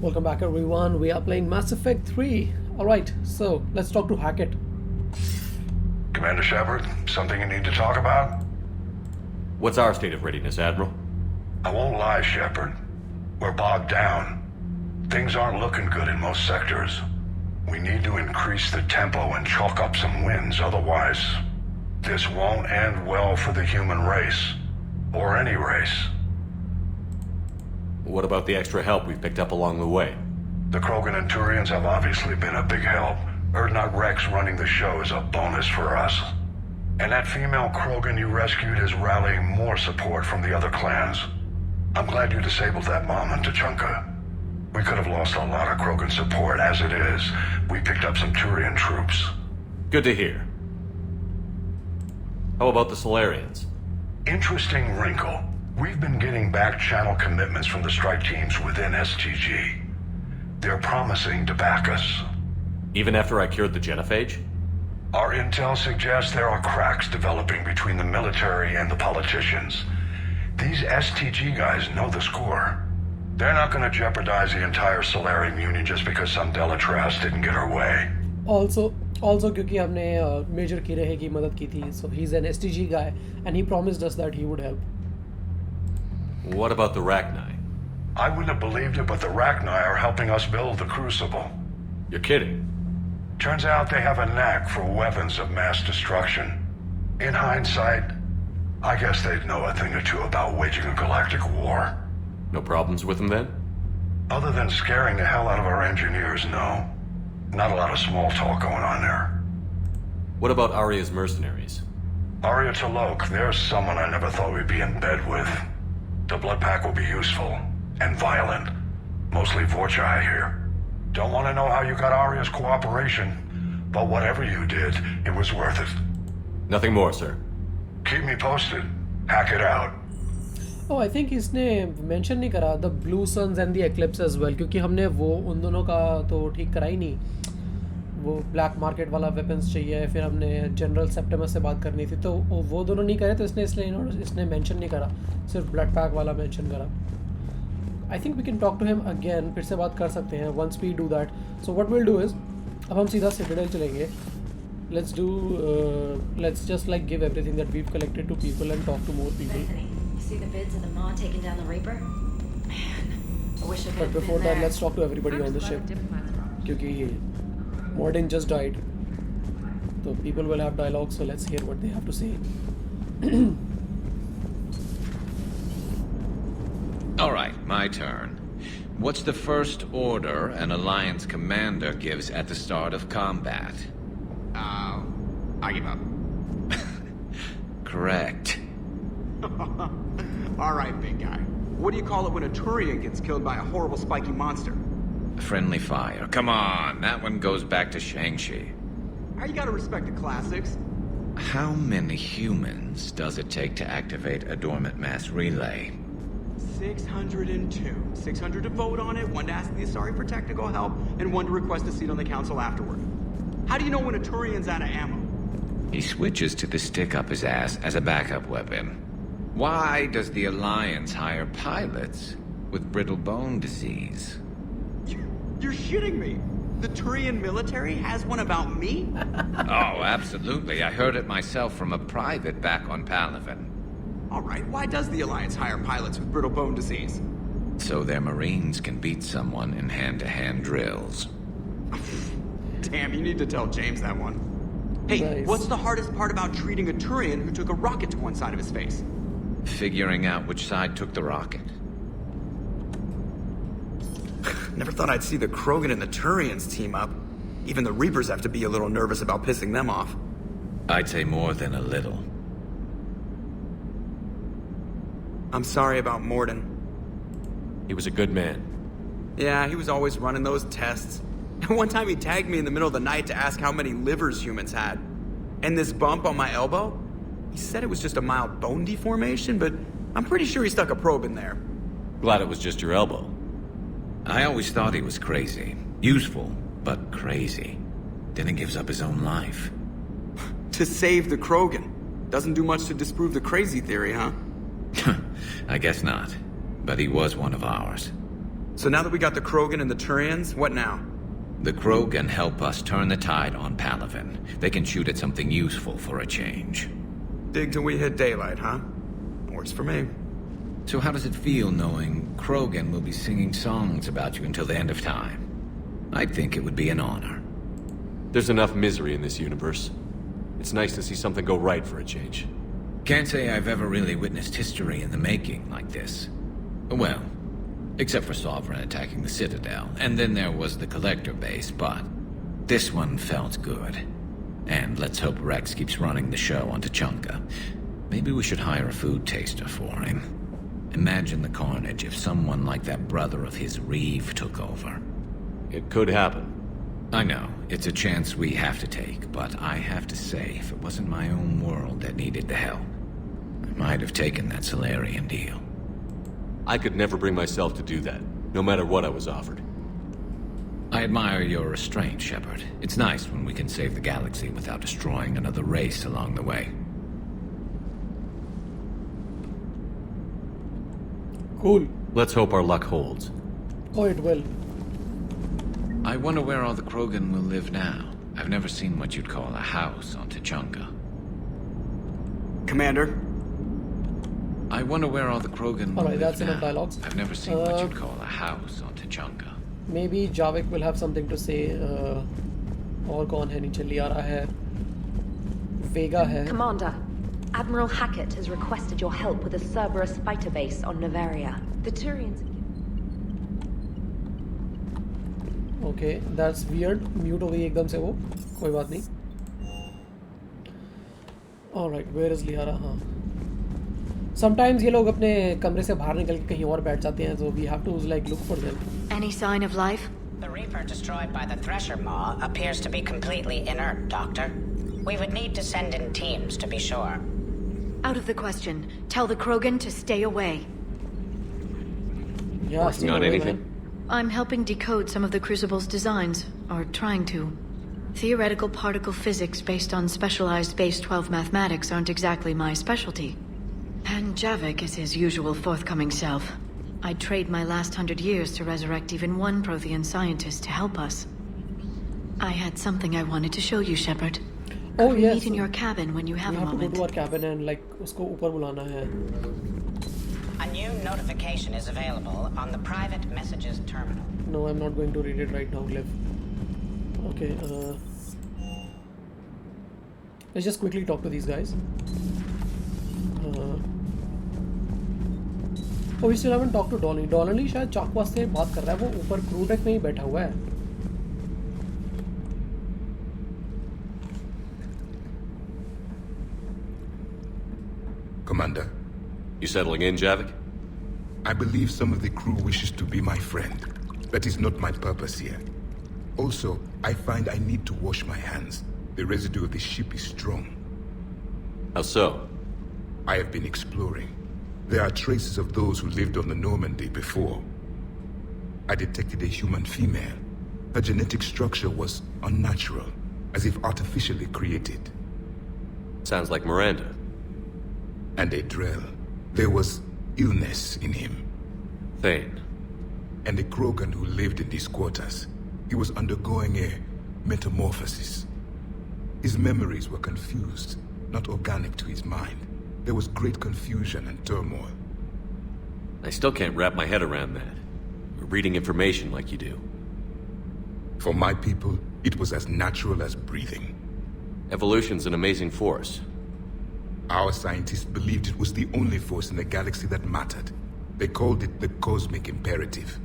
Welcome back everyone, we are playing Mass Effect 3. Alright, so let's talk to Hackett. Commander Shepard, something you need to talk about? What's our state of readiness, Admiral? I won't lie, Shepard. We're bogged down. Things aren't looking good in most sectors. We need to increase the tempo and chalk up some wins, otherwise this won't end well for the human race. Or any race. What about the extra help we've picked up along the way? The Krogan and Turians have obviously been a big help. Erdnot Rex running the show is a bonus for us. And that female Krogan you rescued is rallying more support from the other clans. I'm glad you disabled that bomb in Tuchanka. We could have lost a lot of Krogan support. As it is, we picked up some Turian troops. Good to hear. How about the Solarians? Interesting wrinkle. We've been getting back-channel commitments from the strike teams within STG. They're promising to back us. Even after I cured the genophage? Our intel suggests there are cracks developing between the military and the politicians. These STG guys know the score. They're not going to jeopardize the entire Solarian Union just because some Delatras didn't get our way. Also क्योंकि हमने major किरेहे की मदद की थी, so he's an STG guy and he promised us that he would help. What about the Rachni? I wouldn't have believed it, but the Rachni are helping us build the Crucible. You're kidding. Turns out they have a knack for weapons of mass destruction. In hindsight, I guess they'd know a thing or two about waging a galactic war. No problems with them then? Other than scaring the hell out of our engineers, no. Not a lot of small talk going on there. What about Aria's mercenaries? Aria T'Loak, there's someone I never thought we'd be in bed with. The blood pack will be useful. And violent. Mostly Vorcha, I hear. Don't want to know how you got Aria's cooperation, but whatever you did, it was worth it. Nothing more, sir. Keep me posted. Hack it out. Oh, I think इसने mention नहीं करा the Blue Suns and the Eclipse as well, क्योंकि हमने वो उन दोनों का तो ठीक करा ही नहीं. वो ब्लैक मार्केट वाला वेपन्स चाहिए, फिर हमने जनरल सेप्टेमस से बात करनी थी, तो वो दोनों नहीं करे, तो इसने मेंशन नहीं करा, सिर्फ ब्लड पैक वाला मेंशन करा. I think we can talk to him again, फिर से बात कर सकते हैं once we do that. So what will do is, अब हम सीधा सिटाडेल चलेंगे. Let's just like give everything that we've collected to people and talk to more people. See the bids of the Maw taking down the Reaper? Man, I wish I could. But before that, let's talk to everybody on the ship. क्योंकि Mordin just died, so people will have dialogue. So let's hear what they have to say. All right, my turn. What's the first order an Alliance commander gives at the start of combat? I give up. Correct. All right, big guy. What do you call it when a Turian gets killed by a horrible spiky monster? Friendly fire. Come on, that one goes back to Shang-Chi. How you gotta respect the classics? How many humans does it take to activate a dormant mass relay? 602. 600 to vote on it, one to ask the Asari for technical help, and one to request a seat on the council afterward. How do you know when a Turian's out of ammo? He switches to the stick up his ass as a backup weapon. Why does the Alliance hire pilots with brittle bone disease? You're shitting me. The Turian military has one about me? Oh, absolutely. I heard it myself from a private back on Palaven. All right, why does the Alliance hire pilots with brittle bone disease? So their Marines can beat someone in hand-to-hand drills. Damn, you need to tell James that one. Hey, Nice. What's the hardest part about treating a Turian who took a rocket to one side of his face? Figuring out which side took the rocket. Never thought I'd see the Krogan and the Turians team up. Even the Reapers have to be a little nervous about pissing them off. I'd say more than a little. I'm sorry about Mordin. He was a good man. Yeah, he was always running those tests. And one time he tagged me in the middle of the night to ask how many livers humans had. And this bump on my elbow? He said it was just a mild bone deformation, but I'm pretty sure he stuck a probe in there. Glad it was just your elbow. I always thought he was crazy. Useful, but crazy. Then he gives up his own life. To save the Krogan. Doesn't do much to disprove the crazy theory, huh? I guess not. But he was one of ours. So now that we got the Krogan and the Turians, what now? The Krogan help us turn the tide on Palaven. They can shoot at something useful for a change. Dig till we hit daylight, huh? Works for me. So how does it feel knowing Krogan will be singing songs about you until the end of time? I think it would be an honor. There's enough misery in this universe. It's nice to see something go right for a change. Can't say I've ever really witnessed history in the making like this. Well, except for Sovereign attacking the Citadel, and then there was the Collector base, but this one felt good. And let's hope Rex keeps running the show on Tuchanka. Maybe we should hire a food taster for him. Imagine the carnage if someone like that brother of his, Reeve, took over. It could happen. I know, it's a chance we have to take, but I have to say, if it wasn't my own world that needed the help, I might have taken that Solarian deal. I could never bring myself to do that, no matter what I was offered. I admire your restraint, Shepard. It's nice when we can save the galaxy without destroying another race along the way. Cool. Let's hope our luck holds. Oh, it will. I wonder where all the Krogan will live now. I've never seen what you'd call a house on Tuchanka. Commander? I wonder where all the Krogan will Alright, live that's now. enough dialogues. I've never seen what you'd call a house on Tuchanka. Maybe Javik will have something to say. और कौन है नीचे लिया रहा है Vega है Commander, Admiral Hackett has requested your help with a Cerberus fighter base on Novaria. The Turians... Okay, that's weird. Mute हो गई एकदम से वो. कोई बात नहीं. Alright, where is लियारा? हाँ. Sometimes ये लोग अपने कमरे से बाहर निकल के कहीं और बैठ जाते हैं, so we have to like look for them. Any sign of life? The Reaper destroyed by the Thresher Maw appears to be completely inert, Doctor. We would need to send in teams to be sure. Out of the question. Tell the Krogan to stay away. Yeah, Working on anything? I'm helping decode some of the Crucible's designs, or trying to. Theoretical particle physics based on specialized base 12 mathematics aren't exactly my specialty. And Javik is his usual forthcoming self. I'd trade my last 100 years to resurrect even one Prothean scientist to help us. I had something I wanted to show you, Shepard. Oh Could we yes. meet in your cabin when you have We a have to go moment. to our cabin and like उसको ऊपर बुलाना है. A new notification is available on the private messages terminal. No, I'm not going to read it right now, Glyph. Okay, let's just quickly talk to these guys. Oh, we still haven't talked to Donnelly. Donnelly शायद चाकवा से बात कर रहा है. वो ऊपर crew deck में ही बैठा हुआ है. Commander, You settling in, Javik? I believe some of the crew wishes to be my friend. That is not my purpose here. Also, I find I need to wash my hands. The residue of the ship is strong. How so? I have been exploring. There are traces of those who lived on the Normandy before. I detected a human female. Her genetic structure was unnatural, as if artificially created. Sounds like Miranda. And a Drell. There was illness in him. Thane. And a Krogan who lived in these quarters. He was undergoing a metamorphosis. His memories were confused, not organic to his mind. There was great confusion and turmoil. I still can't wrap my head around that. Reading information like you do. For my people, it was as natural as breathing. Evolution's an amazing force. Our scientists believed it was the only force in the galaxy that mattered. They called it the cosmic imperative.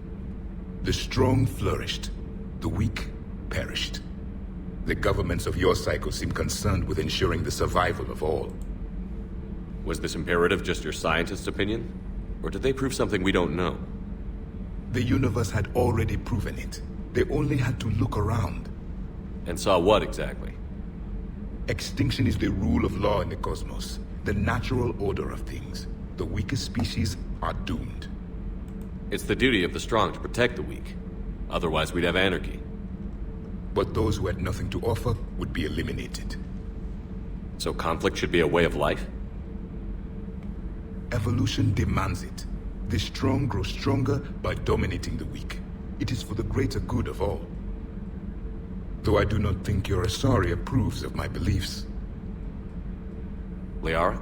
The strong flourished, the weak perished. The governments of your cycle seem concerned with ensuring the survival of all. Was this imperative just your scientist's opinion? Or did they prove something we don't know? The universe had already proven it. They only had to look around. And saw what exactly? Extinction is the rule of law in the cosmos, the natural order of things. The weakest species are doomed. It's the duty of the strong to protect the weak. Otherwise we'd have anarchy. But those who had nothing to offer would be eliminated. So conflict should be a way of life? Evolution demands it. The strong grow stronger by dominating the weak. It is for the greater good of all. Though I do not think your Asari approves of my beliefs. Liara?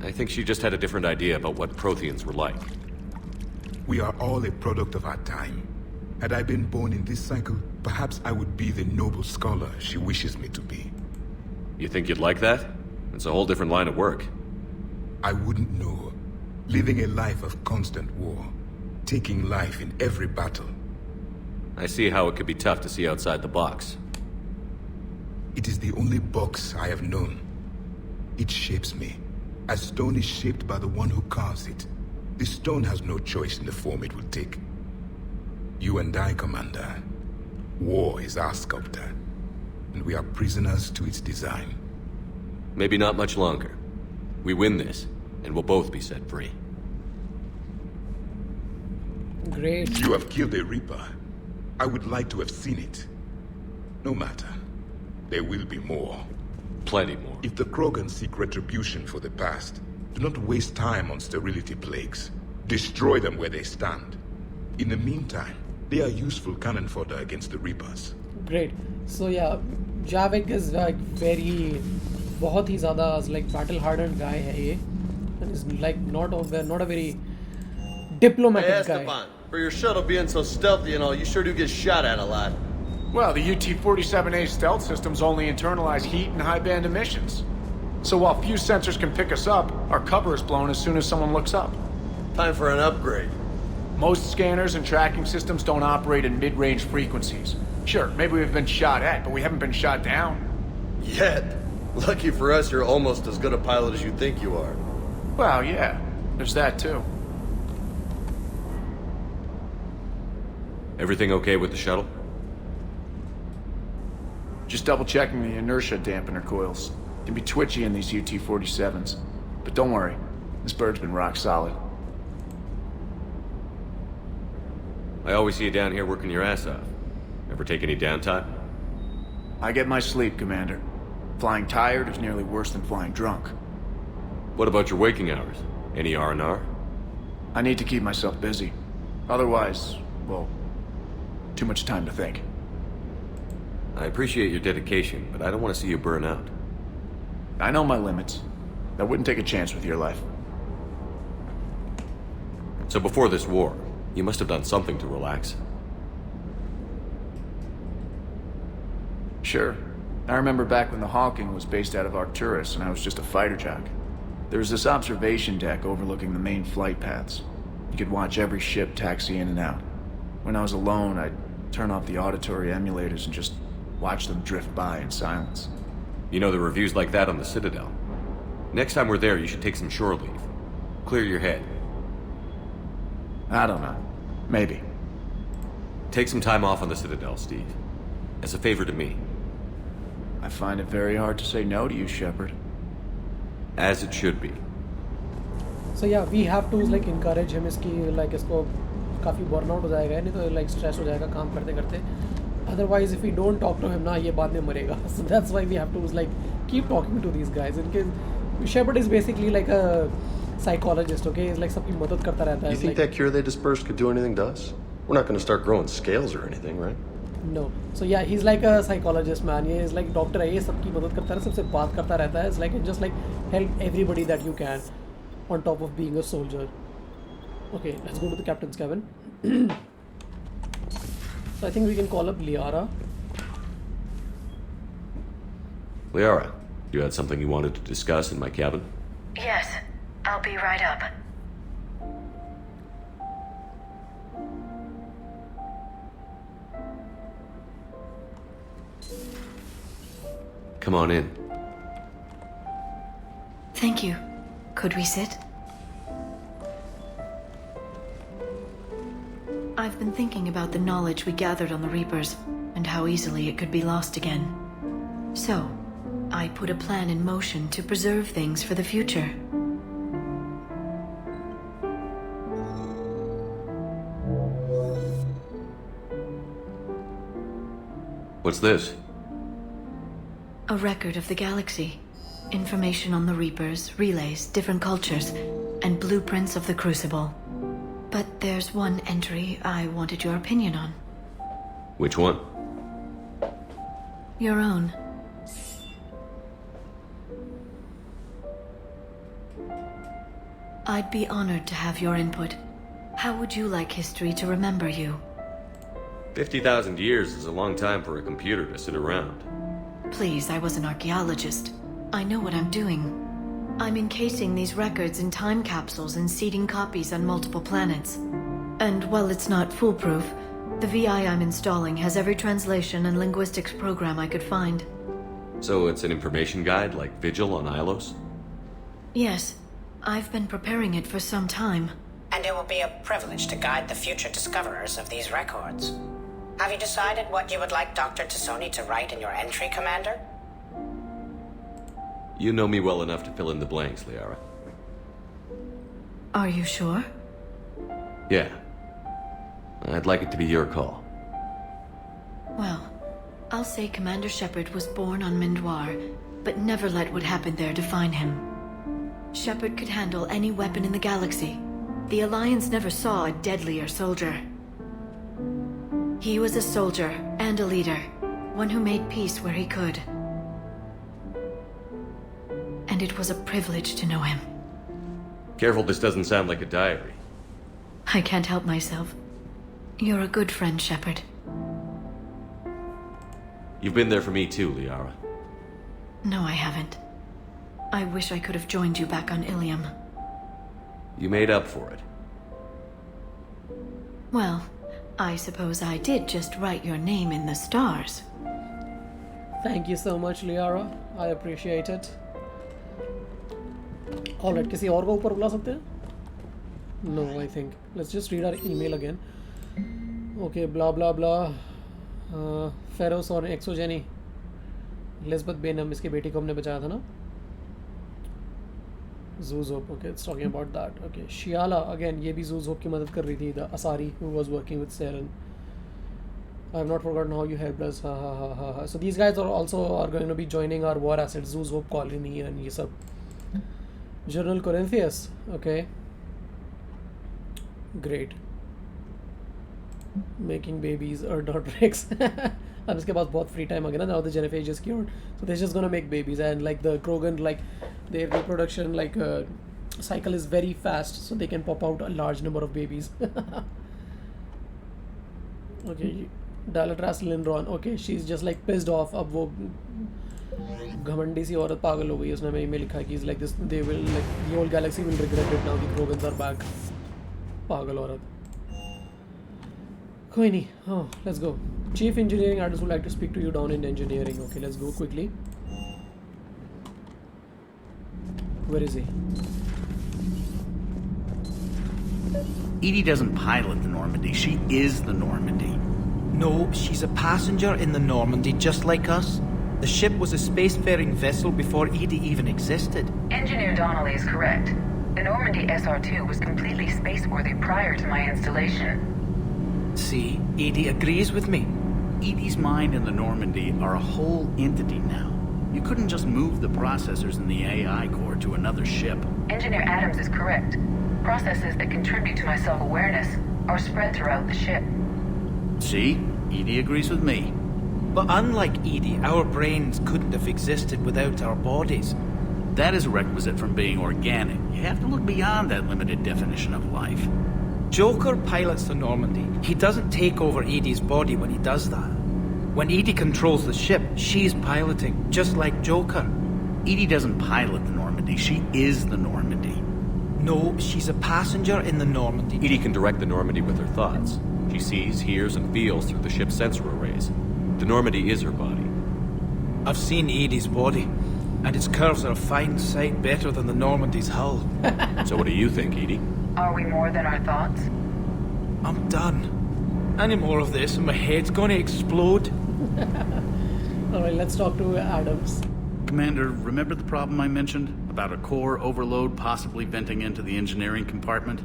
I think she just had a different idea about what Protheans were like. We are all a product of our time. Had I been born in this cycle, perhaps I would be the noble scholar she wishes me to be. You think you'd like that? It's a whole different line of work. I wouldn't know. Living a life of constant war. Taking life in every battle. I see how it could be tough to see outside the box. It is the only box I have known. It shapes me, as stone is shaped by the one who carves it. The stone has no choice in the form it will take. You and I, Commander. War is our sculptor, and we are prisoners to its design. Maybe not much longer. We win this, and we'll both be set free. Great. You have killed a Reaper. I would like to have seen it. No matter. There will be more. Plenty more. If the Krogan seek retribution for the past, do not waste time on sterility plagues. Destroy them where they stand. In the meantime, they are useful cannon fodder against the Reapers. Great. So yeah, Javik is like very, बहुत ही ज़्यादा like battle hardened guy है ये, and is like not a very diplomatic Hey, guy. Esteban, for your shuttle being so stealthy and all, you sure do get shot at a lot. Well, the UT-47A stealth systems only internalize heat and high-band emissions. So while few sensors can pick us up, our cover is blown as soon as someone looks up. Time for an upgrade. Most scanners and tracking systems don't operate in mid-range frequencies. Sure, maybe we've been shot at, but we haven't been shot down. Yet. Lucky for us, you're almost as good a pilot as you think you are. Well, yeah. There's that, too. Everything okay with the shuttle? Just double-checking the inertia dampener coils. Can be twitchy in these UT-47s. But don't worry, this bird's been rock solid. I always see you down here working your ass off. Ever take any downtime? I get my sleep, Commander. Flying tired is nearly worse than flying drunk. What about your waking hours? Any R&R? I need to keep myself busy. Otherwise, well, too much time to think. I appreciate your dedication, but I don't want to see you burn out. I know my limits. I wouldn't take a chance with your life. So before this war, you must have done something to relax. Sure. I remember back when the Hawking was based out of Arcturus and I was just a fighter jock. There was this observation deck overlooking the main flight paths. You could watch every ship taxi in and out. When I was alone, I'd turn off the auditory emulators and just watch them drift by in silence. You know, the reviews like that on the Citadel. Next time we're there, you should take some shore leave. Clear your head. I don't know. Maybe. Take some time off on the Citadel, Steve. As a favor to me. I find it very hard to say no to you, Shepard. As it should be. So yeah, we have to like encourage him इसकी like इसको काफ़ी burnout हो जाएगा नहीं तो like stress हो जाएगा काम करते करते. Otherwise, if we don't talk to him ना ये बाद में मरेगा. So that's why we have to like keep talking to these guys. In case Shepard is basically like a psychologist, okay? He's like सबकी मदद करता रहता है. You think that cure they dispersed could do anything to us? We're not going to start growing scales or anything, right? No. So yeah, he's like a psychologist, man. He is like doctor है ये सबकी मदद करता है सबसे बात करता रहता है. It's like just like help everybody that you can on top of being a soldier. Okay, let's go to the captain's cabin. So I think we can call up Liara. Liara, you had something you wanted to discuss in my cabin? Yes, I'll be right up. Come on in. Thank you. Could we sit? I've been thinking about the knowledge we gathered on the Reapers, and how easily it could be lost again. So, I put a plan in motion to preserve things for the future. What's this? A record of the galaxy. Information on the Reapers, relays, different cultures, and blueprints of the Crucible. But there's one entry I wanted your opinion on. Which one? Your own. I'd be honored to have your input. How would you like history to remember you? 50,000 years is a long time for a computer to sit around. Please, I was an archaeologist. I know what I'm doing. I'm encasing these records in time capsules and seeding copies on multiple planets. And while it's not foolproof, the VI I'm installing has every translation and linguistics program I could find. So it's an information guide like Vigil on Ilos? Yes. I've been preparing it for some time. And it will be a privilege to guide the future discoverers of these records. Have you decided what you would like Dr. Tassoni to write in your entry, Commander? You know me well enough to fill in the blanks, Liara. Are you sure? Yeah. I'd like it to be your call. Well, I'll say Commander Shepard was born on Mindoir, but never let what happened there define him. Shepard could handle any weapon in the galaxy. The Alliance never saw a deadlier soldier. He was a soldier and a leader, one who made peace where he could. And it was a privilege to know him. Careful, this doesn't sound like a diary. I can't help myself. You're a good friend, Shepard. You've been there for me too, Liara. No, I haven't. I wish I could have joined you back on Ilium. You made up for it. Well, I suppose I did just write your name in the stars. Thank you so much, Liara. I appreciate it. Alright, किसी और को ऊपर बुला सकते हैं? No, I think. Let's just read our email again. Okay, blah blah blah. Feros और एक्सोजेनी. Elizabeth Benham, इसकी बेटी को हमने बचाया था ना? Zuzop, okay, it's talking about that. Okay, Shiala, again, ये भी Zuzop की मदद कर रही थी. The Asari who was working with Saren. I have not forgotten how you helped us. Ha ha ha ha ha. So these guys are going to be joining our war assets, Zuzop colony and ये सब. General Corinthius, okay. Great. Making babies or not Rex. अब इसके पास बहुत free time आ गया ना. Now the genophage is cured, so they're just gonna make babies, and like the Krogan, like their reproduction cycle is very fast, so they can pop out a large number of babies. Okay, Dalatras Lindron. Okay, she's just like pissed off. अब वो घमंडी सी औरत पागल हो गई. उसने में email लिखा कि like this, they will, like the whole galaxy will regret it now. The Krogans are back. पागल औरत. कोई नहीं. Oh, let's go. Chief Engineering Artist would like to speak to you down in engineering. Okay, let's go quickly. Where is he? Edie doesn't pilot the Normandy. She is the Normandy. No, she's a passenger in the Normandy, just like us. The ship was a spacefaring vessel before Edie even existed. Engineer Donnelly is correct. The Normandy SR-2 was completely spaceworthy prior to my installation. See, Edie agrees with me. Edie's mind and the Normandy are a whole entity now. You couldn't just move the processors in the AI core to another ship. Engineer Adams is correct. Processes that contribute to my self-awareness are spread throughout the ship. See? Edie agrees with me. But unlike Edie, our brains couldn't have existed without our bodies. That is a requisite from being organic. You have to look beyond that limited definition of life. Joker pilots the Normandy. He doesn't take over Edie's body when he does that. When Edie controls the ship, she's piloting, just like Joker. Edie doesn't pilot the Normandy. She is the Normandy. No, she's a passenger in the Normandy. Edie can direct the Normandy with her thoughts. She sees, hears, and feels through the ship's sensor arrays. The Normandy is her body. I've seen Edie's body, and its curves are a fine sight better than the Normandy's hull. So what do you think, Edie? Are we more than our thoughts? I'm done. Any more of this and my head's gonna explode. Alright, let's talk to Adams. Commander, remember the problem I mentioned? About a core overload possibly venting into the engineering compartment?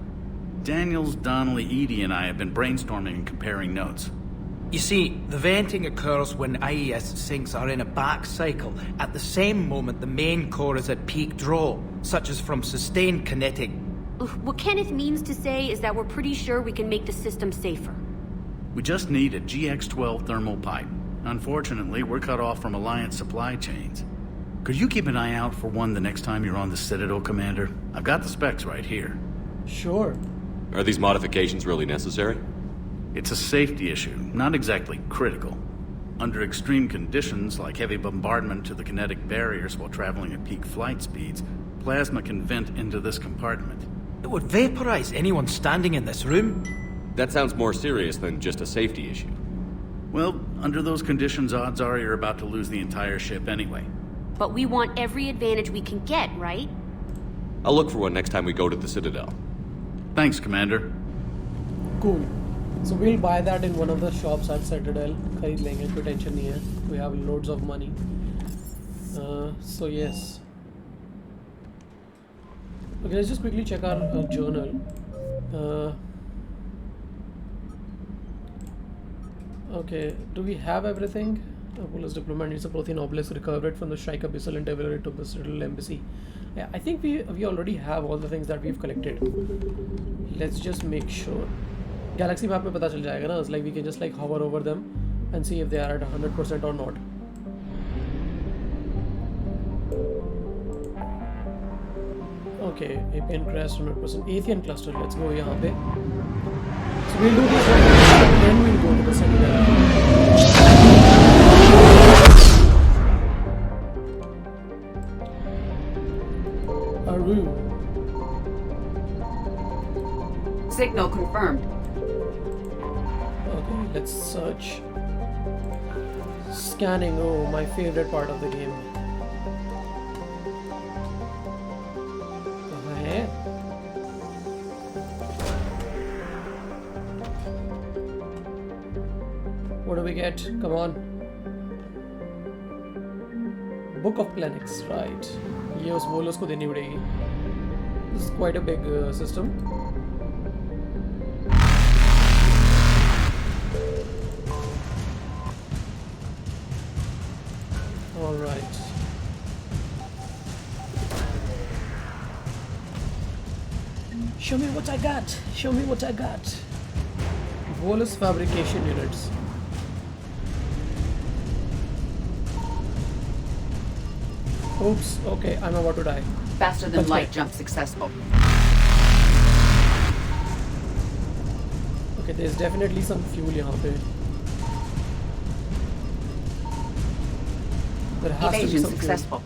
Daniels, Donnelly, Edie, and I have been brainstorming and comparing notes. You see, the venting occurs when IES sinks are in a back cycle at the same moment the main core is at peak draw, such as from sustained kinetic... What Kenneth means to say is that we're pretty sure we can make the system safer. We just need a GX-12 thermal pipe. Unfortunately, we're cut off from Alliance supply chains. Could you keep an eye out for one the next time you're on the Citadel, Commander? I've got the specs right here. Sure. Are these modifications really necessary? It's a safety issue, not exactly critical. Under extreme conditions, like heavy bombardment to the kinetic barriers while traveling at peak flight speeds, plasma can vent into this compartment. It would vaporize anyone standing in this room. That sounds more serious than just a safety issue. Well, under those conditions, odds are you're about to lose the entire ship anyway. But we want every advantage we can get, right? I'll look for one next time we go to the Citadel. Thanks, Commander. Cool. So we'll buy that in one of the shops at Citadel. खरीद लेंगे, कोई tension नहीं है. We have loads of money. So yes. Okay, let's just quickly check our journal. Okay, do we have everything? Police diplomat needs a protein obelisk, recover it from the Shrike Abyssal and deliver it to the Citadel Embassy. Yeah, I think we already have all the things that we've collected. Let's just make sure. Galaxy map में पता चल जाएगा ना. It's like we can just like hover over them and see if they are at 100% or not. Okay, APN crashed 100%. Athean cluster. Let's go यहाँ पे. So we'll do this one, then we'll go to the Citadel. Signal confirmed. Okay, let's search. Scanning, oh, my favorite part of the game. कहाँ है? What do we get? Come on. Book of Planets, right. ये उस bolus को देनी पड़ेगी. This is quite a big system. All right. Show me what I got. Show me what I got. Bolus fabrication units. Oops. Okay, I'm about to die. Faster than light jump successful. Okay, there's definitely some fuel यहाँ पे. There has to be some successful.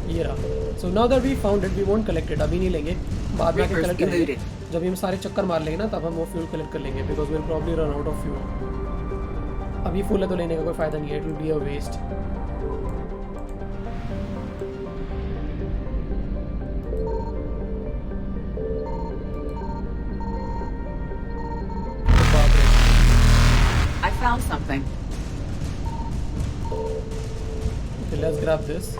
ये रहा. So now that we found it, we won't collect it. अभी नहीं लेंगे. बाद में आके collect करेंगे. जब हम सारे चक्कर मार लेंगे ना, तब हम वो fuel collect कर लेंगे. Because we'll probably run out of fuel. अभी full है तो लेने का कोई फायदा नहीं है. It will be a waste. I found something. Okay, let's grab this.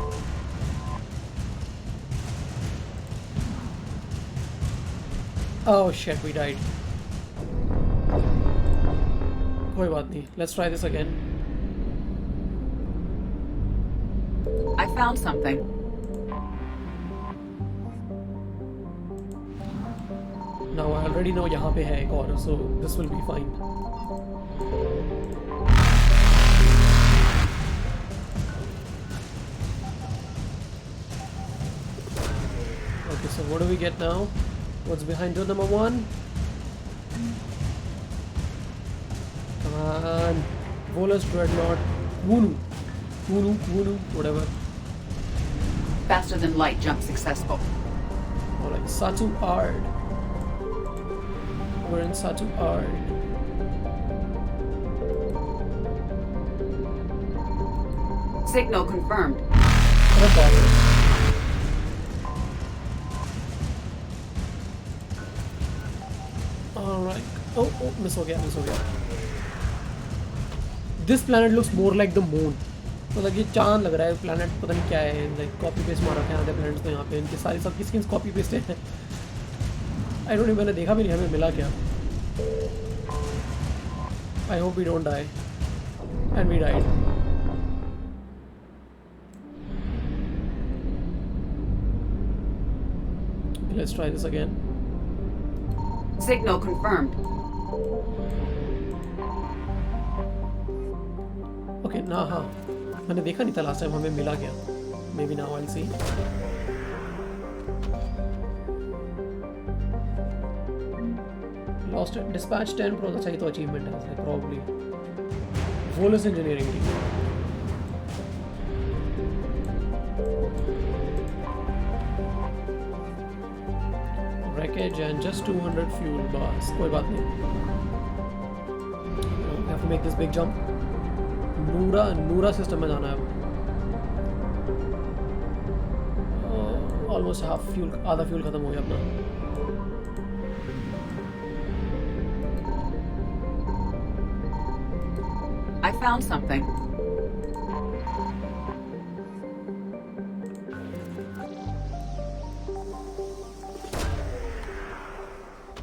Oh shit, we died. कोई बात नहीं. Let's try this again. I found something. Now I already know यहाँ पे है एक और, so this will be fine. Okay, so what do we get now? What's behind door number 1? Come on. Volus Dreadnought. Wunu. Wunu, whatever. Faster than light jump successful. Alright, Satu Ard. We're in Satu Ard. Signal confirmed. Alright. Oh, miss हो गया. This planet looks more like the moon. मतलब ये चांद लग रहा है. Planet पता नहीं क्या है. Like copy paste मारा था आधे planets तो यहाँ पे इनके सारी सबकी skins copy paste है. I don't know, मैंने देखा भी नहीं हमें मिला क्या. I hope we don't die. And we died. let's try this again. Signal confirmed. Okay, ना हाँ मैंने देखा नहीं था लास्ट टाइम हमें मिला क्या. Maybe now I'll see. Lost it. Dispatch 10 Pro. अच्छा ये तो achievement है like probably. Volus engineering team. Wreckage and just 200 fuel bars. कोई बात नहीं. We have to make this big jump. नूरा सिस्टम में जाना है अब. Almost half fuel, आधा fuel खत्म हो गया अपना. I found something.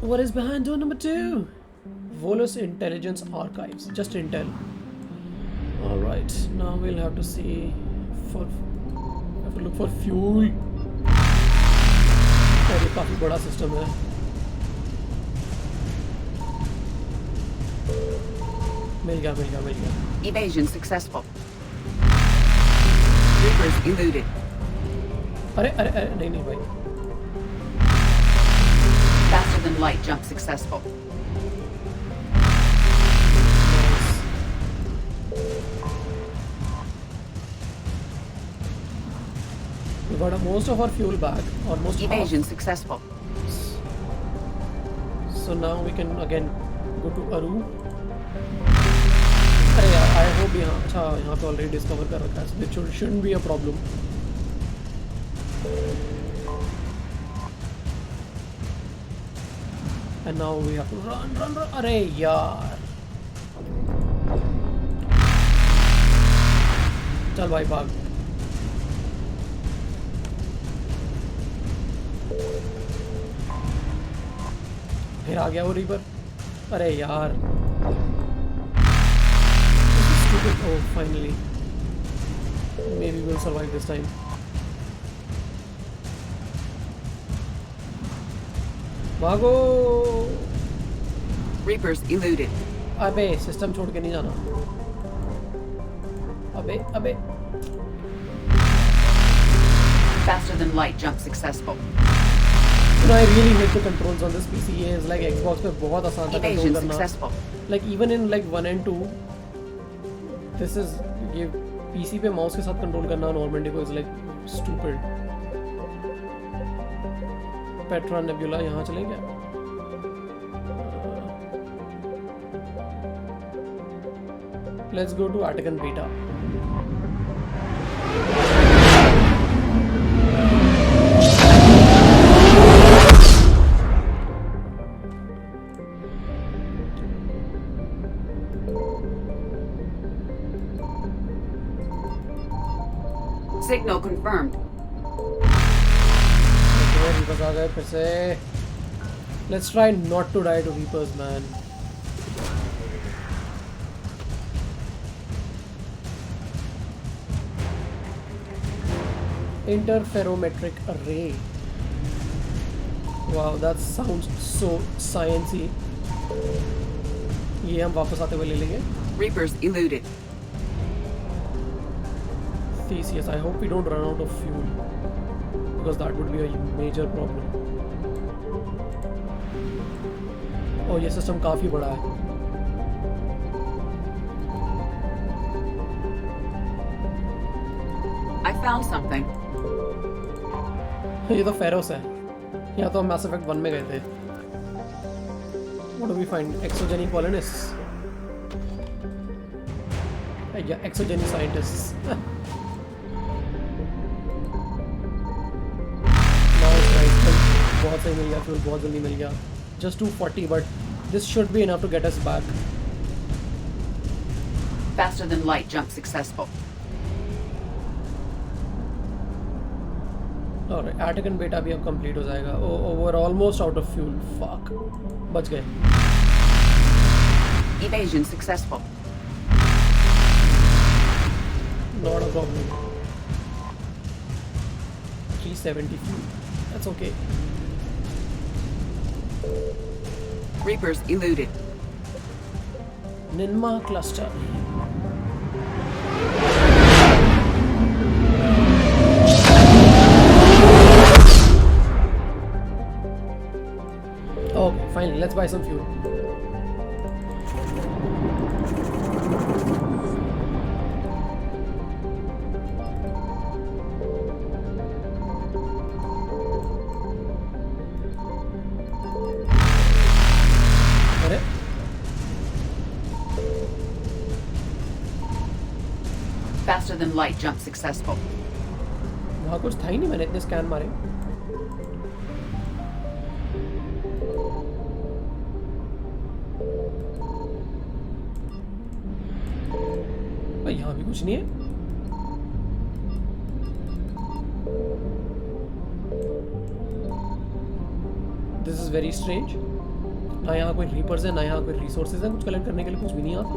What is behind door number 2? Volus Intelligence Archives. Just intel. Alright, now we'll have to see for... have to look for fuel. और ये काफी बड़ा सिस्टम है. मिल गया. Evasion successful. Reapers eluded. अरे नहीं भाई. Faster than light jump successful. We got most of our fuel back, almost Evasion half. successful. So now we can again go to Aru. अरे यार, I hope यहाँ अच्छा यहाँ पे already discover कर रखा है, so it shouldn't be a problem. And now we have to run. अरे यार. चल भाई भाग. फिर आ गया वो रीपर. अरे यार. Stupid. Oh, finally. Maybe we'll survive this time. भागो. Reapers eluded. अबे सिस्टम छोड़ के नहीं जाना. अबे. Faster than light jump successful. You know, I really hate the controls on this PC. It's like Xbox पे बहुत आसान था Evasion control करना. successful. Like even in like 1 and 2, this is ये PC पे माउस के साथ कंट्रोल करना नॉर्मली को is like stupid. Petra nebula यहाँ चले क्या? Let's go to Attican Beta. Signal confirmed. Reapers आ गए फिर से. Let's try not to die to Reapers, man. Interferometric array. Wow, that sounds so sciencey. ये हम वापस आते हुए ले लेंगे. Reapers eluded. Theseus, I hope we don't run out of fuel, because that would be a major problem. Oh, ये system काफी बड़ा है. I found something. ये तो फेरोस है. या तो हम Mass Effect 1 में गए थे. What do we find? Exogeny colonists. Yeah, exogeny scientists. बहुत सही मिल गया फ्यूल. बहुत जल्दी मिल गया. Just 240, but this should be enough to get us back. Faster than light jump successful. Alright, Attican Beta भी अब complete हो जाएगा. Oh, we're almost out of fuel. Fuck. बच गए. Evasion successful. Not a problem. 370 fuel. That's okay. Reapers eluded. Ninma cluster. Okay, finally, let's buy some fuel. अरे Faster than light jump successful. वहाँ कुछ था ही नहीं, मैंने इतने स्कैन मारे. भाई यहाँ भी कुछ नहीं है. This is very strange. ना यहाँ कोई रीपर्स है, ना यहाँ कोई रिसोर्सेज है, कुछ कलेक्ट करने के लिए कुछ भी नहीं आता.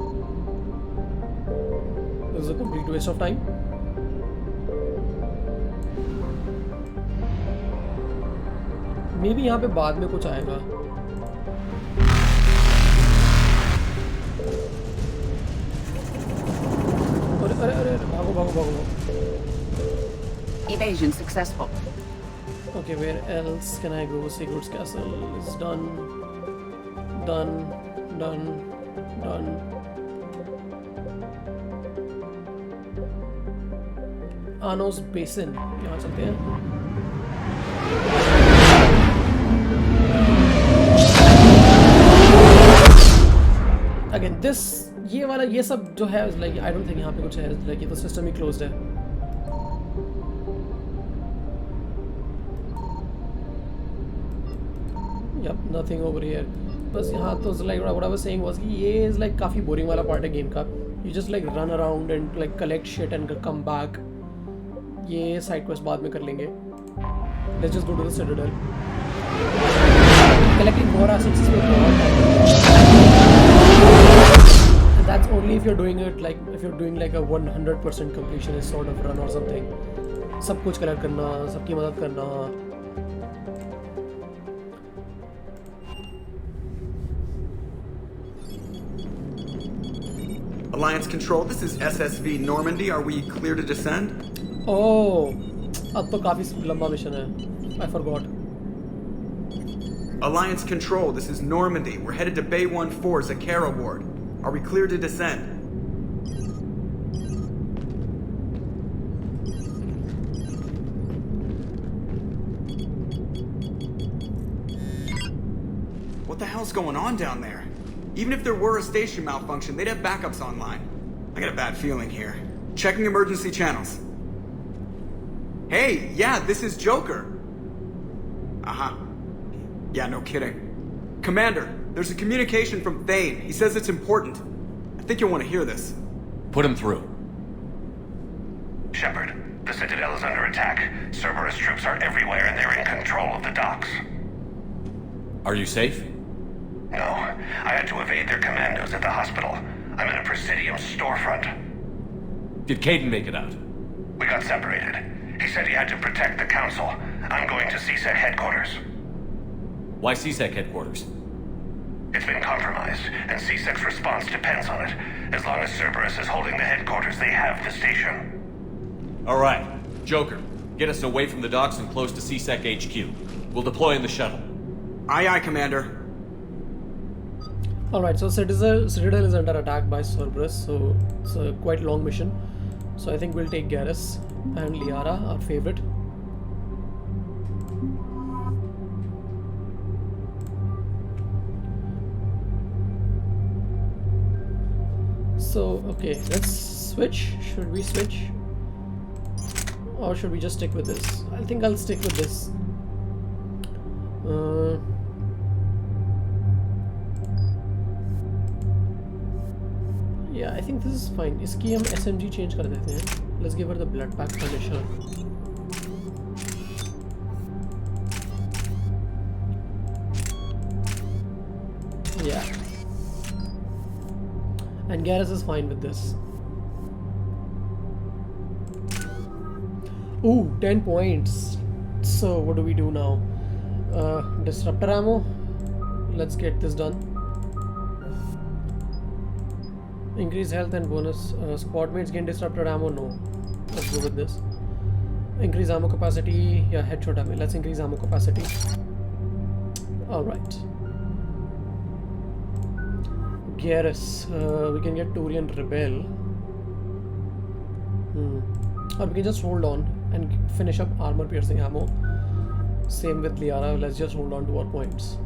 This is a complete waste of time. मे भी यहाँ पे बाद में कुछ आएगा. अरे अरे अरे भागो भागो भागो. Evasion successful. Okay, where else can I go? Sigurd's castle is done. Done. Done. Done. Anos Basin. यहाँ चलते हैं. Again, this ये वाला ये सब जो है like I don't think यहाँ पे कुछ है, like ये तो सिस्टम ही closed है. Yep, nothing over here. बस यहाँ तो like what I was saying was कि ये is like काफी boring वाला part है game का. You just like run around and like collect shit and come back. ये side quest बाद में कर लेंगे. Let's just go to the Citadel. Collecting more assets is more time. And that's only if you're doing it like if you're doing like a 100% completionist sort of run or something. सब कुछ collect करना, सबकी मदद करना. Alliance Control, this is SSV Normandy. Are we clear to descend? Oh, अब तो काफी लंबा मिशन है. I forgot. Alliance Control, this is Normandy. We're headed to Bay 1-4 Zakara Ward. Are we clear to descend? What the hell's going on down there? Even if there were a station malfunction, they'd have backups online. I got a bad feeling here. Checking emergency channels. Hey, yeah, this is Joker. Uh-huh. Yeah, no kidding. Commander, there's a communication from Thane. He says it's important. I think you'll want to hear this. Put him through. Shepard, the Citadel is under attack. Cerberus troops are everywhere and they're in control of the docks. Are you safe? No, I had to evade their commandos at the hospital. I'm in a Presidium storefront. Did Caden make it out? We got separated. He said he had to protect the Council. I'm going to CSEC headquarters. Why CSEC headquarters? It's been compromised, and CSEC's response depends on it. As long as Cerberus is holding the headquarters, they have the station. All right. Joker, get us away from the docks and close to CSEC HQ. We'll deploy in the shuttle. Aye, aye, Commander. Alright, so Citadel is under attack by Cerberus, so it's a quite long mission. So I think we'll take Garrus and Liara, our favorite. So, okay, let's switch. Should we switch? Or should we just stick with this? I think I'll stick with this. Yeah, I think this is fine. इसकी हम SMG change कर देते हैं. Let's give her the blood pack finisher. Yeah. And Garrus is fine with this. Ooh, 10 points. So what do we do now? Disruptor ammo. let's get this done. Increase health and bonus. Squad mates gain disrupted ammo. No, let's go with this. Increase ammo capacity. Yeah, headshot ammo. Let's increase ammo capacity. All right. Garrus. We can get Turian Rebel. Or we can just hold on and finish up armor piercing ammo. Same with Liara. Let's just hold on to our points.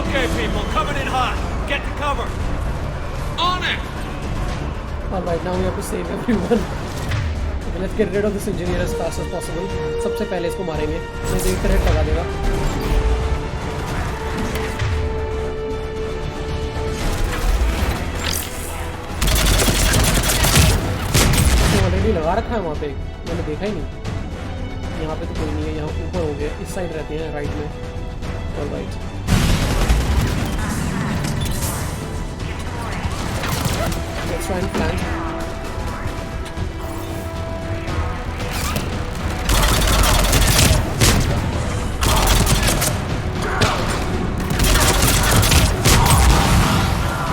Okay, people, coming in hot. Get to cover. On it! Alright, now we have to save everyone. Okay, let's get rid of this engineer as fast as possible. सबसे पहले इसको मारेंगे. नहीं तो एक turret लगा देगा. तो ऑलरेडी लगा रखा है वहाँ पे. मैंने देखा ही नहीं. यहाँ पे तो कोई नहीं है. यहाँ ऊपर हो गया. इस साइड रहते हैं राइट में. Alright. Let's try and flank.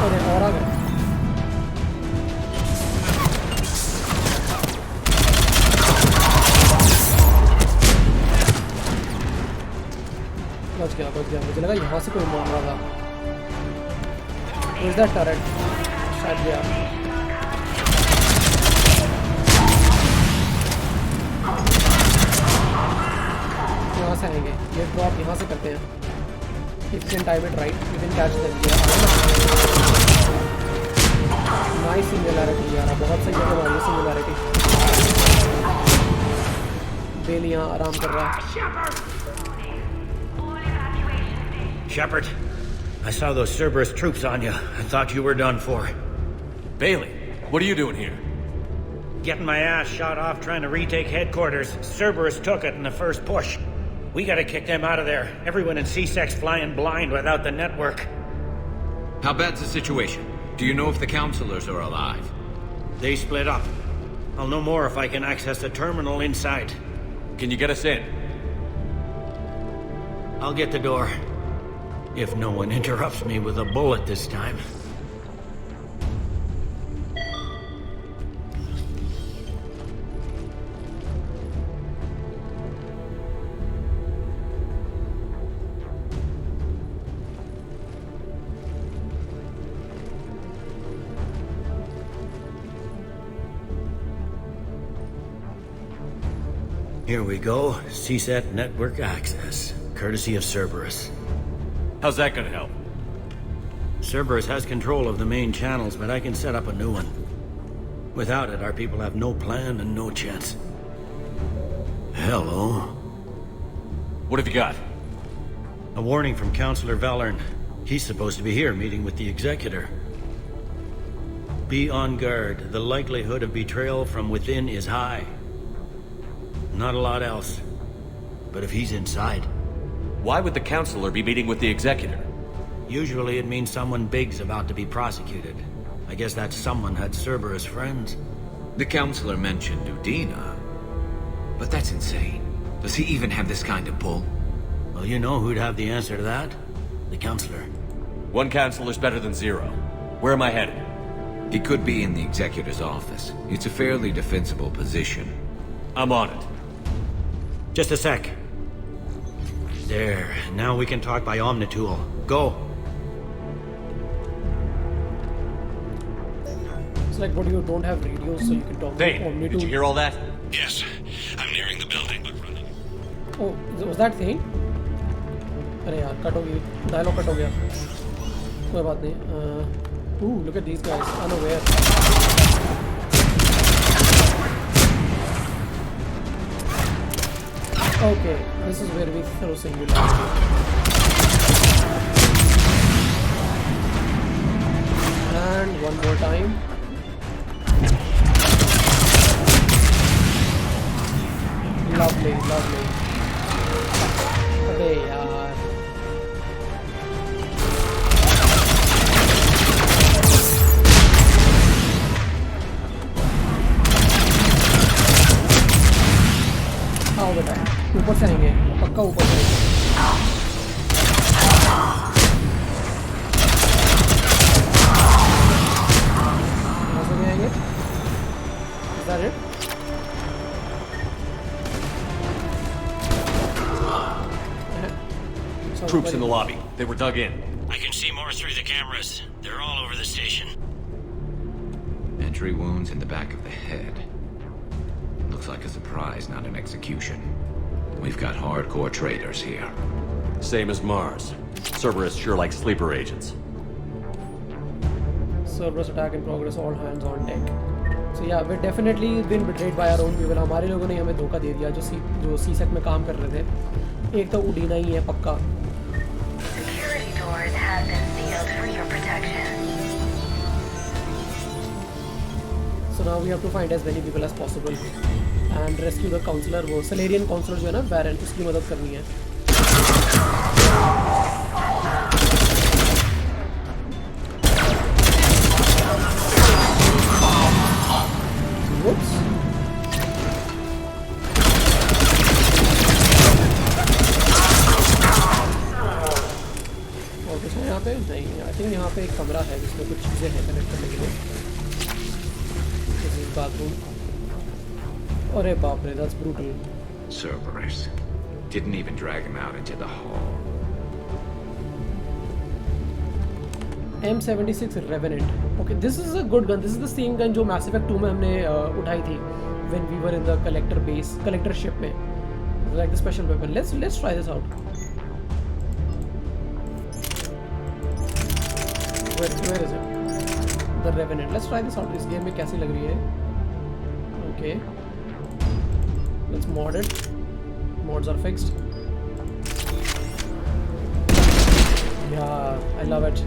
और एक और आ गए. बच गया. मुझे लगा यहाँ से कोई मार रहा था. Where's that turret? शायद गया. यहाँ से आएंगे. ये ड्रॉप यहाँ से करते हैं. If you can time it right, you can catch them. Nice singularity यार. बहुत सही है हमारी singularity. बेल यहाँ आराम कर रहा है. Shepard, I saw those Cerberus troops on you. I thought you were done for. Bailey, what are you doing here? Getting my ass shot off trying to retake headquarters. Cerberus took it in the first push. We gotta kick them out of there. Everyone in C-Sec's flying blind without the network. How bad's the situation? Do you know if the counselors are alive? They split up. I'll know more if I can access the terminal inside. Can you get us in? I'll get the door. If no one interrupts me with a bullet this time. Here we go. CSAT network access, courtesy of Cerberus. How's that gonna help? Cerberus has control of the main channels, but I can set up a new one. Without it, our people have no plan and no chance. Hello. What have you got? A warning from Counselor Valern. He's supposed to be here meeting with the Executor. Be on guard. The likelihood of betrayal from within is high. Not a lot else. But if he's inside... Why would the Counselor be meeting with the Executor? Usually it means someone big's about to be prosecuted. I guess that someone had Cerberus friends. The Counselor mentioned Udina. But that's insane. Does he even have this kind of pull? Well, you know who'd have the answer to that? The Counselor. One Counselor's better than zero. Where am I headed? He could be in the Executor's office. It's a fairly defensible position. I'm on it. Just a sec. There. Now we can talk by Omnitool. Go. It's like, what, you don't have radios so you can talk to Thane, did you hear all that? Yes. I'm nearing the building, but running. Oh, was that Thane? अरे यार cut हो गई, dialogue cut हो गया, कोई बात नहीं. Ooh, look at these guys, unaware. Okay, this is where we throw singularity. And one more time. Lovely, lovely. अबे यार. आओ बेटा, ऊपर से आएंगे, पक्का ऊपर से आएंगे. कहाँ से नहीं आएंगे? Is that it? Troops in the lobby. They were dug in. I can see more through the cameras. They're all over the station. Entry wounds in the back of the head. Looks like a surprise, not an execution. We've got hardcore traitors here. Same as Mars. Cerberus sure likes sleeper agents. Cerberus attack in progress, all hands on deck. So yeah, we've definitely been betrayed by our own people. हमारे लोगों ने हमें धोखा दे दिया, जो C-Sec में काम कर रहे थे. एक तो उड़ीना ही है पक्का. Security doors have been sealed for your protection. So now we have to find as many people as possible and rescue the counselor. वो Salarian counselor जो है ना, Baron, उसकी मदद करनी है. Whoops. और कुछ है यहाँ पे? नहीं, I think यहाँ पे एक कमरा है जिसमें कुछ चीज़ें हैं कनेक्ट करने के लिए. Bathroom. अरे बाप रे, that's brutal. Cerberus. Didn't even drag him out into the hall. M76 Revenant. Okay, this is a good gun. This is the same gun जो Mass Effect 2 में हमने उठाई थी when we were in the collector ship में. It's like the special weapon. Let's try this out. Where is it? The Revenant. Let's try this out. इस game में कैसी लग रही है? Okay. Let's mod it. Mods are fixed. Yeah, I love it.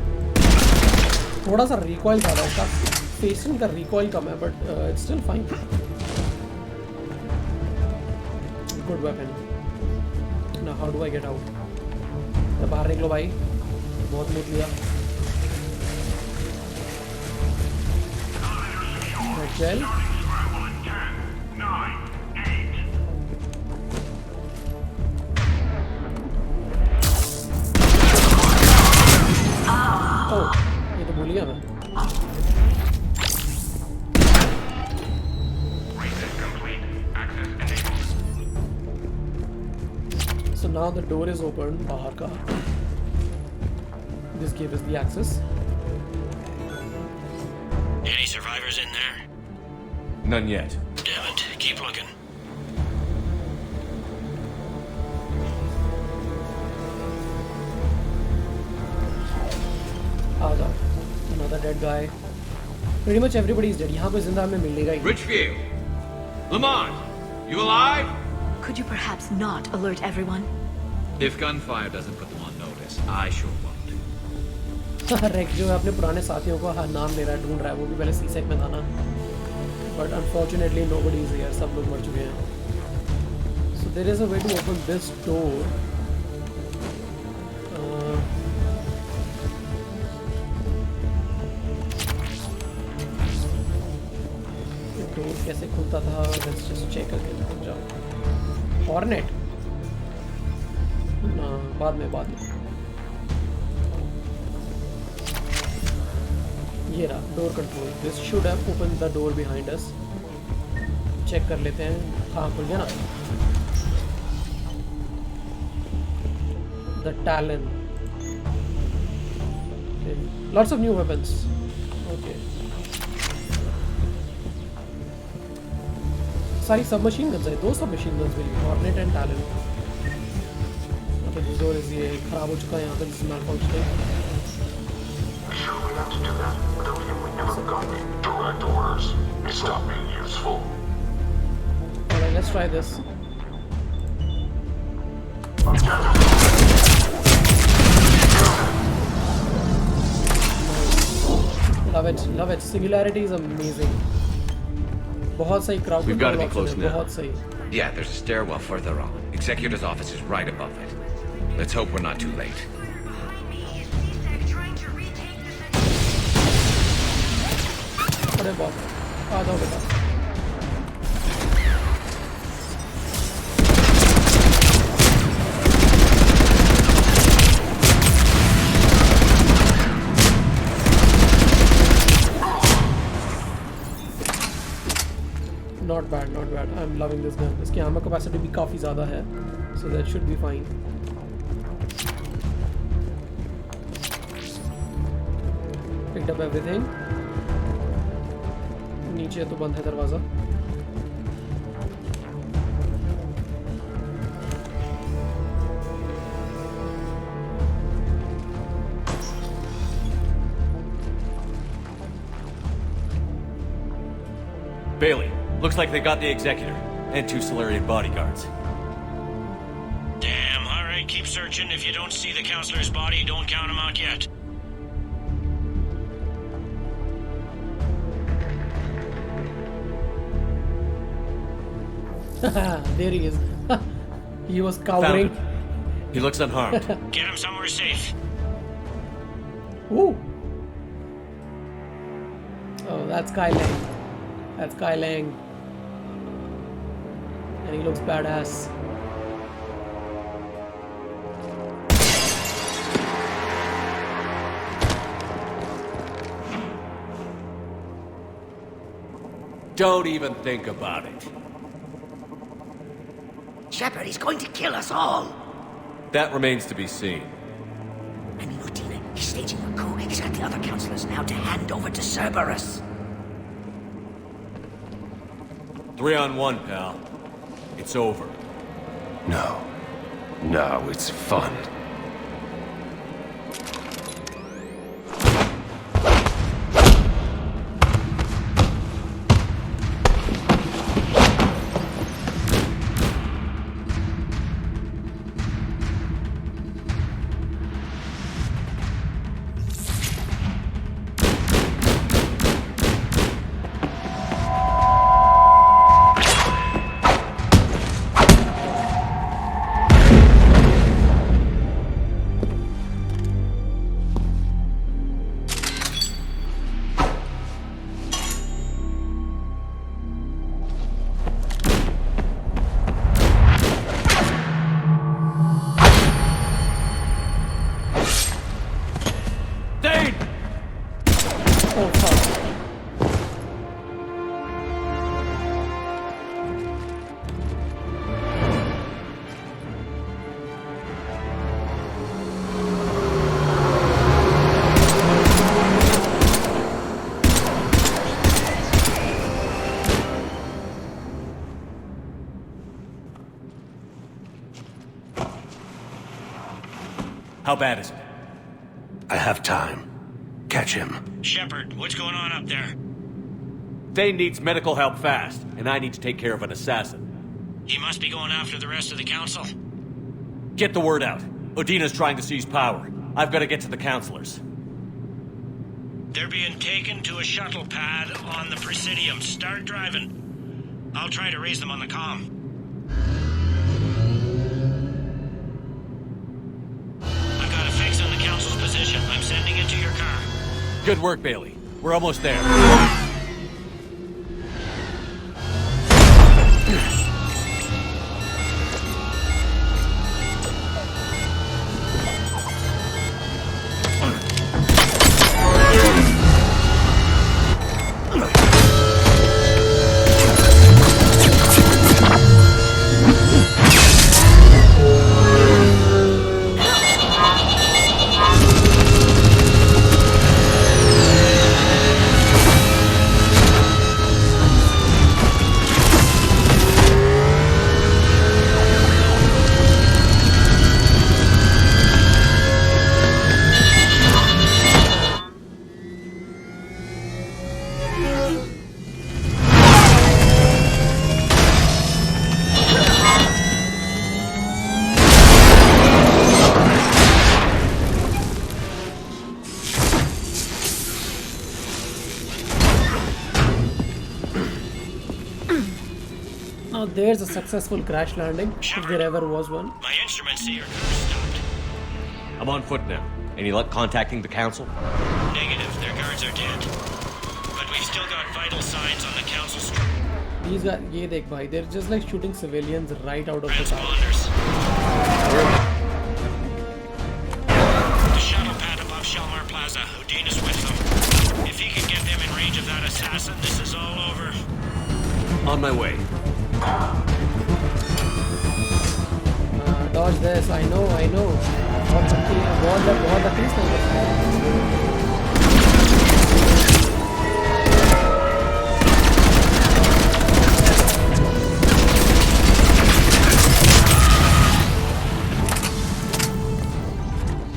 थोड़ा सा recoil ज़्यादा है इसका. Facing का recoil कम है, but it's still fine. Good weapon. Now how do I get out? बाहर निकलो भाई. बहुत लूट लिया. Gel. Oh, ये तो भूल गया मैं. So now the door is open. बाहर का. This gave us the access. Any survivors in there? None yet. Damn it. Keep looking. आ जाओ. Another dead guy. Pretty much everybody is dead. यहाँ पे जिंदा हमें मिलेगा ही. Richfield! Lamont! You alive? Could you perhaps not alert everyone? If gunfire doesn't put them on notice, I sure won't. रेक जो है अपने पुराने साथियों को नाम ले रहा है, ढूंढ रहा है. वो भी पहले C-Sec में था ना. But unfortunately nobody is here. सब लोग मर चुके हैं. So there is a way to open this door. door कैसे खुलता था? Let's just check again. जाओ. Hornet. ना बाद में. ये रहा door control. This should have open the door behind us. Check कर लेते हैं. हाँ, खुल गया ना. The talon. Lots of new weapons. Okay. सारी सब मशीन गन्स है, 2 सब मशीन गन्स मिली, hornet and talent. This door is ये खराब हो चुका है यहाँ पे, this malfunctioning. Sure we have to do that, but don't think we never got direct orders. It stopped being useful. Alright, let's try this. Love it. Singularity is amazing. बहुत सही crowd We've got to be control close option है, now. बहुत सही. Yeah, there's a stairwell further on. Executor's office is right above it. Let's hope we're not too late. अरे बाप, आ जाओ बेटा. Not bad. I'm loving this gun. इसकी ammo capacity भी काफी ज़्यादा है, so that should be fine. Picked up everything. नीचे तो बंद है दरवाजा. Bailey, looks like they got the executor and 2 Solarian bodyguards. Damn, alright, keep searching. If you don't see the counselor's body, don't count him out yet. There he is. He was cowering. Found him. He looks unharmed. Get him somewhere safe. Ooh. Oh, that's Kai Lang. That's Kai Lang. And he looks badass. Don't even think about it. Shepard, he's going to kill us all. That remains to be seen. I mean, Udina, he's staging a coup. He's got the other counselors now to hand over to Cerberus. 3-on-1, pal. It's over. No, it's fun. How bad is it? I have time. Catch him. Shepard, what's going on up there? Thane needs medical help fast, and I need to take care of an assassin. He must be going after the rest of the council. Get the word out. Odina's trying to seize power. I've got to get to the counselors. They're being taken to a shuttle pad on the Presidium. Start driving. I'll try to raise them on the comm. I've got a fix on the council's position. I'm sending it to your car. Good work, Bailey. We're almost there. Now there's a successful crash landing, if there ever was one. My instruments see your car stopped. I'm on foot now. Any luck contacting the council? Negative, their guards are dead. But we've still got vital signs on the council street. These guys, ye dekh bhai, they're just like shooting civilians right out of the car. Transponders. The shuttle pad above Shalmar Plaza. Houdin is with them. If he can get them in range of that assassin, this is all over. On my way. Dodge this, I know. बहुत लकीर से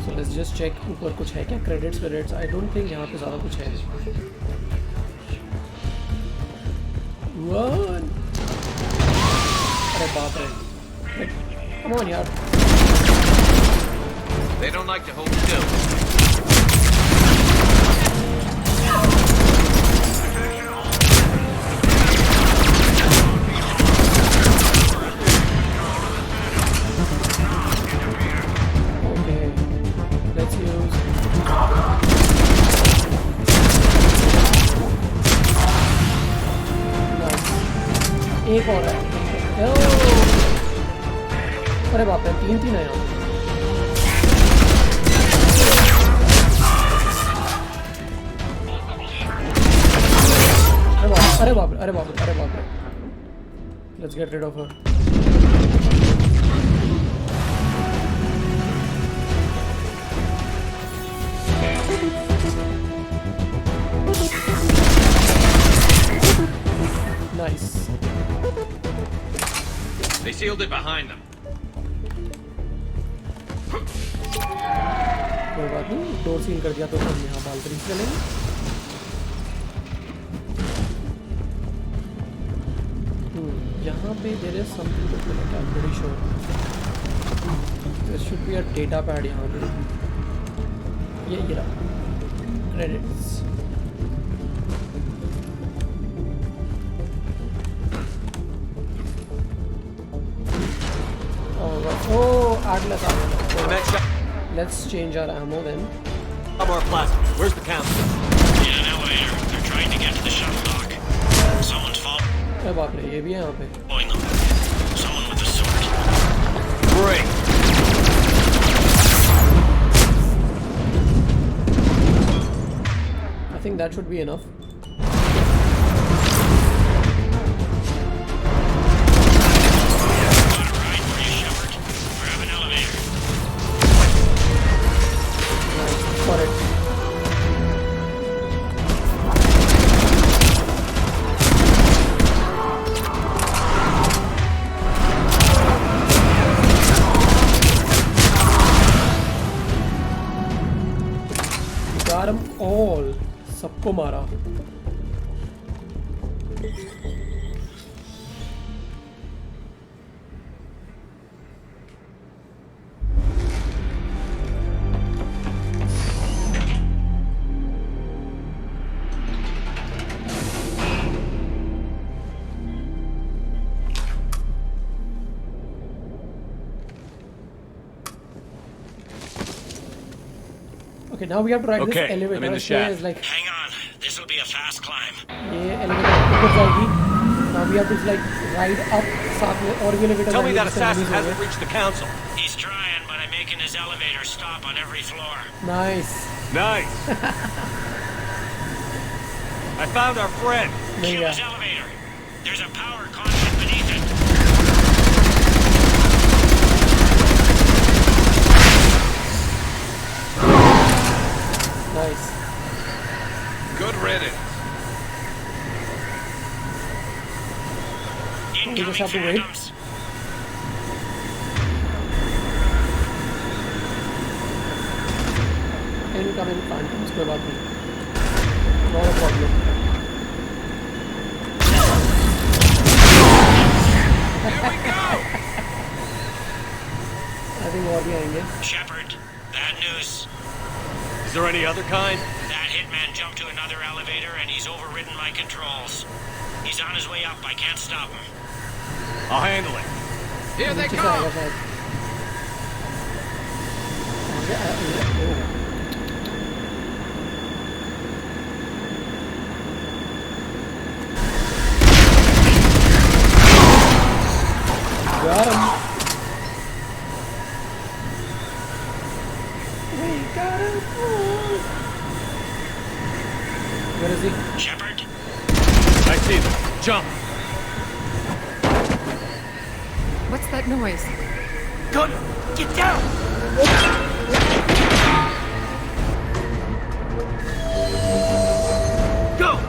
So let's just check ऊपर कुछ है क्या credits. I don't think यहाँ पे ज़्यादा कुछ है. Run! अरे बाप रे. Come on, yaar. They don't like to hold still. Okay, let's use. Nice. एक और है. अरे बाप रे 3 है यहाँ. अरे बाप रे. Let's get rid of her. Nice. They sealed it behind them. कोई बात नहीं, डोर सील कर दिया तो हम यहाँ बालकनी से चलेंगे. यहाँ पे there is something to collect. I'm pretty sure there should be a data pad यहाँ पे. ये रहा credits. Oh, Atlas ammo. Let's change our ammo then. Shalmar Plaza. Where's the council? In an elevator. They're trying to get to the shuttle dock. Someone's fault. अरे बाप रे, ये भी है यहाँ पे. Blowing them. Someone with a sword. Great. I think that should be enough. Got it. Got them all. सबको मारा. Okay, now we have to ride this elevator. I'm in the shaft. Like, hang on, this will be a fast climb. ये elevator ऊपर जाएगी. Now we have to like ride up साथ में और भी elevator. Tell me that assassin hasn't reached the council. He's trying, but I'm making his elevator stop on every floor. Nice. I found our friend. Cue his elevator. There's a power conduit beneath it. Nice. Good riddance. We just have to wait. Incoming phantoms, कोई बात नहीं. Not a problem. Here we go. I think और भी आएंगे. Shepard, bad news. Is there any other kind? That hitman jumped to another elevator and he's overridden my controls. He's on his way up. I can't stop him. I'll handle it. Here they नीचे से come! आएगा शायद यार Where is he? Shepard? I see them. Jump! What's that noise? Gunner, get down! Go!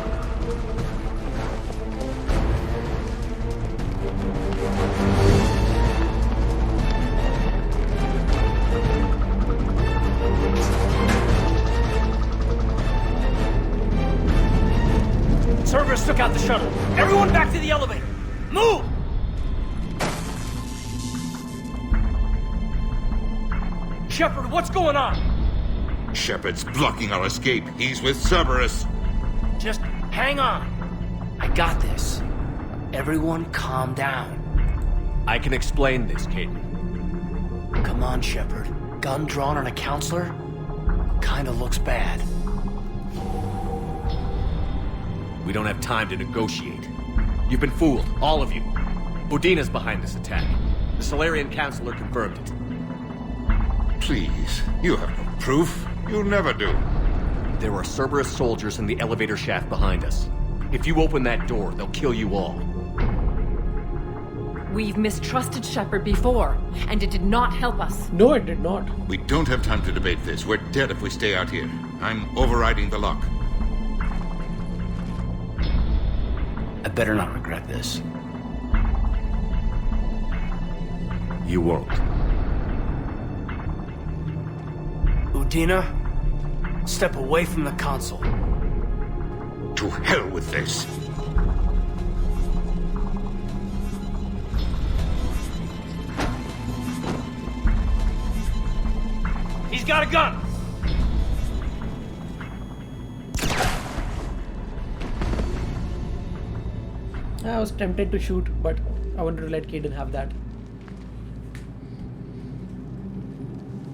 Cerberus took out the shuttle. Everyone back to the elevator. Move! Shepard, what's going on? Shepard's blocking our escape. He's with Cerberus. Just hang on. I got this. Everyone calm down. I can explain this, Caden. Come on, Shepard. Gun drawn on a counselor? Kinda looks bad. We don't have time to negotiate. You've been fooled, all of you. Udina's behind this attack. The Solarian Counselor confirmed it. Please, you have no proof. You never do. There are Cerberus soldiers in the elevator shaft behind us. If you open that door, they'll kill you all. We've mistrusted Shepard before, and it did not help us. No, it did not. We don't have time to debate this. We're dead if we stay out here. I'm overriding the lock. I better not regret this. You won't. Udina, step away from the console. To hell with this. He's got a gun! I was tempted to shoot, but I wanted to let Caden have that.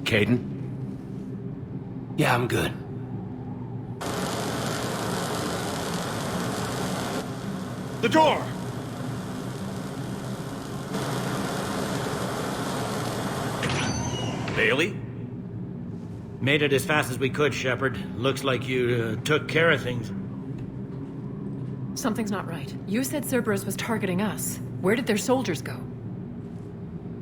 Caden? Yeah, I'm good. The door! Bailey? Made it as fast as we could, Shepard. Looks like you took care of things. Something's not right. You said Cerberus was targeting us. Where did their soldiers go?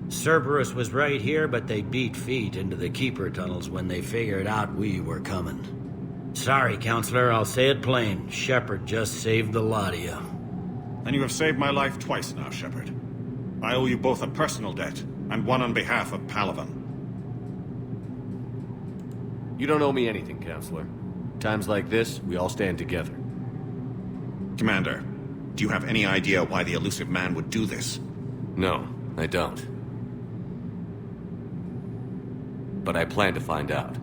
Cerberus was right here, but they beat feet into the Keeper tunnels when they figured out we were coming. Sorry, Counselor, I'll say it plain. Shepard just saved the lot of you. And you have saved my life twice now, Shepard. I owe you both a personal debt, and one on behalf of Palaven. You don't owe me anything, Counselor. Times like this, we all stand together. Commander, do you have any idea why the elusive man would do this? No, I don't. But I plan to find out.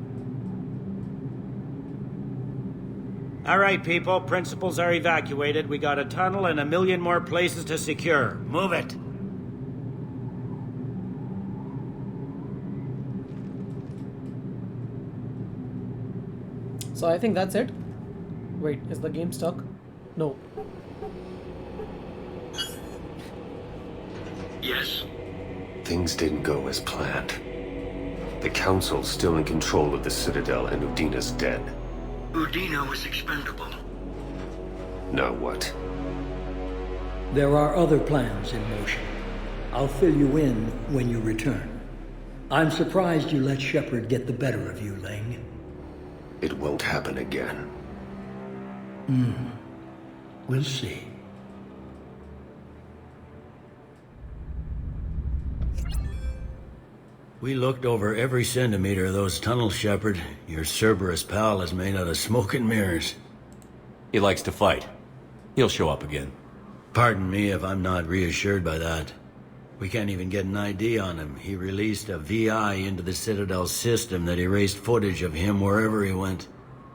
All right, people. Principals are evacuated. We got a tunnel and 1 million more places to secure. Move it. So I think that's it. Wait, is the game stuck? No. Yes? Things didn't go as planned. The Council's still in control of the Citadel and Udina's dead. Udina was expendable. Now what? There are other plans in motion. I'll fill you in when you return. I'm surprised you let Shepard get the better of you, Ling. It won't happen again. We'll see. We looked over every centimeter of those tunnels, Shepard. Your Cerberus pal is made out of smoke and mirrors. He likes to fight. He'll show up again. Pardon me if I'm not reassured by that. We can't even get an ID on him. He released a VI into the Citadel system that erased footage of him wherever he went.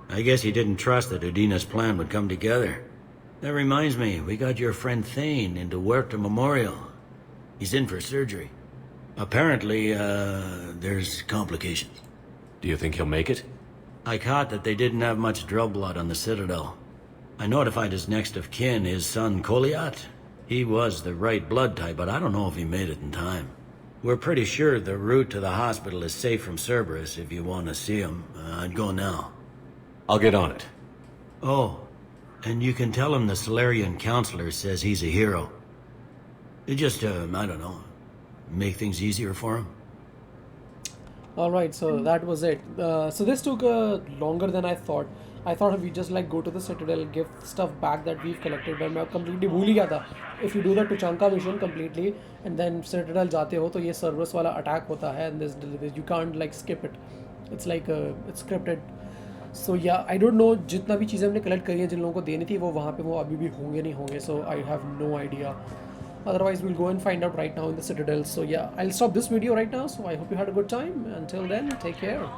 I guess he didn't trust that Udina's plan would come together. That reminds me, we got your friend Thane into Huerta Memorial. He's in for surgery. Apparently, there's complications. Do you think he'll make it? I caught that they didn't have much drill blood on the Citadel. I notified his next of kin, his son Koliat. He was the right blood type, but I don't know if he made it in time. We're pretty sure the route to the hospital is safe from Cerberus if you want to see him. I'd go now. I'll get on it. Oh, and you can tell him the Solarian counselor says he's a hero. It just, I don't know, make things easier for him. Alright, so that was it. So this took longer than I thought. I thought we just like go to the Citadel, give stuff back that we've collected, but मैं completely भूल ही गया था. If you do the Tuchanka mission completely and then Citadel जाते हो तो ये Cerberus वाला attack होता है and this you can't like skip it. It's like it's scripted. So yeah, I don't know जितना भी चीज़ें हमने collect करी हैं जिन लोगों को देनी थी वो वहाँ पे वो अभी भी होंगे नहीं होंगे. So I have no idea. Otherwise we'll go and find out right now in the Citadel. So yeah, I'll stop this video right now. So I hope you had a good time. Until then, take care.